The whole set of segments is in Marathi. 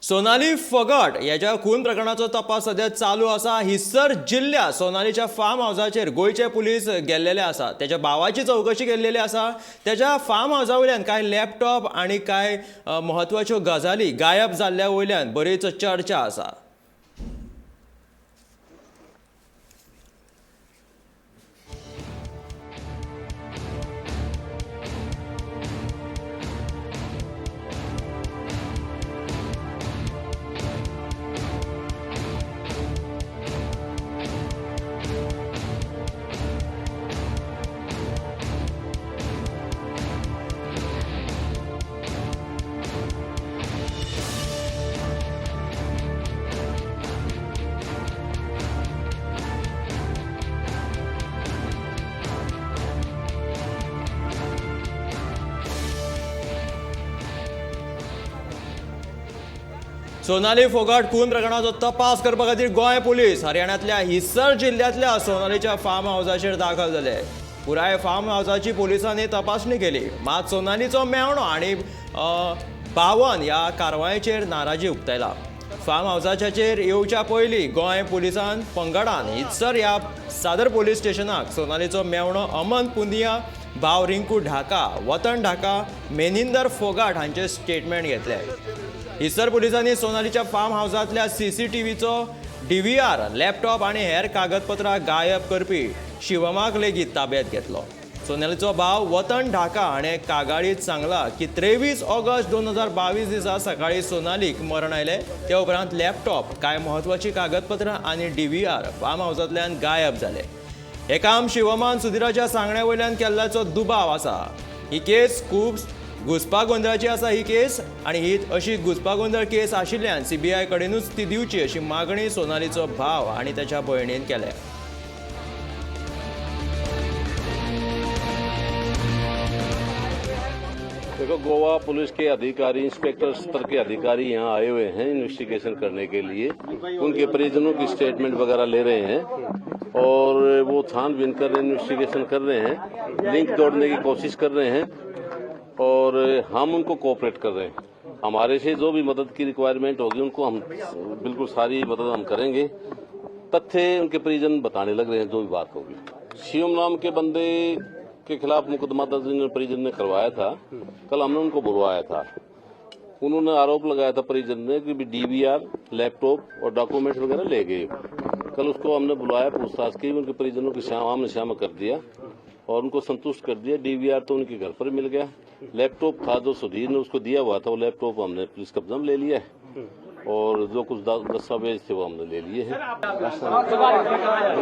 सोनाली फोगाट याच्या खून प्रकरणाचो तपास सध्या चालू असा। हिस्सर जिल्ह्यात सोनालीच्या फार्म हाऊसाचेर गोयचे पुलीस गेल्लेले आसा। त्याच्या भावाची चौकशी केल्लेली आसा। त्याच्या फार्म हाऊसा वयल्यान काय लॅपटॉप आणि काय महत्वाच्यो गजाली गायब जाल्ल्या वयल्यान बरीच चर्चा आसा। सोनाली फोगाट खून प्रकरणाचो तपास करपा खातीर गोंय पुलीस हरियाणांतल्या हिस्सर जिल्ह्यातल्या सोनालीच्या फार्म हाऊसाचेर दाखल जाले। पुराय फार्म हाऊसाची पुलिसांनी तपासणी केली, मात सोनालीचो मेवणो आनी भावन ह्या कारवायेचेर नाराजी उक्तायला। फार्म हाऊसाचेर येवच्या पयलीं गोंय पुलिसान पंगडान हिस्सर ह्या सादर पुलीस स्टेशनाक सोनालीचो मेवणो अमन पुनिया, भाव रिंकू ढाका, वतन ढाका, मेनिंदर फोगाट हांचे स्टेटमेंट घेतले। हिस्सर पुलिसांनी सोनालीच्या फार्म हाऊसांतल्या CCTVचो DVR, लॅपटॉप आणि हेर कागदपत्रां गायब करपी शिवमाक लेगीत ताब्यात घेतलो। सोनालीचो भाव वतन ढाका हाणें कागाळीत सांगला की 23 ऑगस्ट 2022 दिसा सकाळी सोनालीक मरण आयले। त्या उपरांत लॅपटॉप, कांय म्हत्वाची कागदपत्रां आणि DVR फार्म हाऊसांतल्यान गायब जाले। हे काम शिवमान सुधीराच्या सांगण्या वयल्यान केल्ल्याचो दुबाव आसा। ही केस खूब घुसपागोंदळाची आसा ही केस, आणि ही अशी घुसपागोंदळ केस आशिल्ल्यान CBI कडेनूच ती दिवची अशी मागणी सोनालीचो भाव आणि त्याच्या भयणीन केल्या। देखो, गोवा पुलिस के अधिकारी, इंस्पेक्टर स्तर के अधिकारी यहाँ आए हुए हैं इन्वेस्टिगेशन करने के लिए। उनके परिजनों की स्टेटमेंट वगैरह ले रहे हैं और वो छानबीन कर रहे हैं, इन्वेस्टिगेशन कर रहे हैं, लिंक जोड़ने की कोशिश कर रहे हैं और हम उनको कोऑपरेट कर रहे हैं। हमारे से जो भी मदद की रिक्वायरमेंट होगी उनको हम बिल्कुल सारी मदद हम करेंगे। तथ्य उनके परिजन बताने लग रहे हैं जो भी बात होगी। शिवम नाम के बंदे के खिलाफ मुकदमा दर्ज परिजन ने करवाया था। कल हमने उनको बुलवाया था। उन्होंने आरोप लगाया था परिजन ने कि DVR, लैपटॉप और डॉक्यूमेंट्स वगैरह ले गए। कल उसको हमने बुलाया, पूछताछ की, उनके परिजनों के आमने सामने कर दिया और उनको संतुष्ट कर दिया। DVR तो उनके घर पर मिल गया। लैपटॉप था जो सुधीर ने उसको दिया हुआ था, वो लैपटॉप हमने पुलिस कब्जा में ले लिया है और जो कुछ दस्तावेज थे वो हमने ले लिए हैं।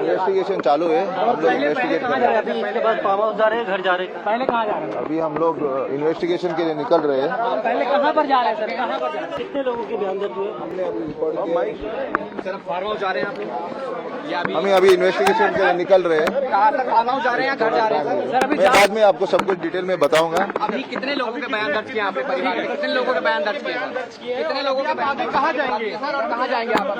इन्वेस्टिगेशन चालू है, हम लोग इन्वेस्टिगेट कर रहे हैं। इसके बाद फार्म हाउस जा रहे हैं, घर जा रहे हैं। पहले कहाँ जा रहे हैं? अभी हम लोग इन्वेस्टिगेशन के लिए निकल रहे हैं। पहले कहाँ पर जा रहे हैं सर? कहाँ पर जा रहे हैं? कितने लोगों के बयान दर्ज हुए? हमने अभी रिपोर्ट सर फार्म हाउस जा रहे हैं आप? हमें अभी इन्वेस्टिगेशन के लिए निकल रहे हैं। कहाँ तक फार्म हाउस जा रहे हैं, घर जा रहे हैं? सर अभी मैं बाद में आपको सब कुछ डिटेल में बताऊंगा। अभी कितने लोगों के बयान दर्ज किए यहाँ पे परिवार में? कितने लोगों के बयान दर्ज किए? कितने लोगों के बयान? कहाँ जाएंगे सर और कहाँ जाएंगे आप?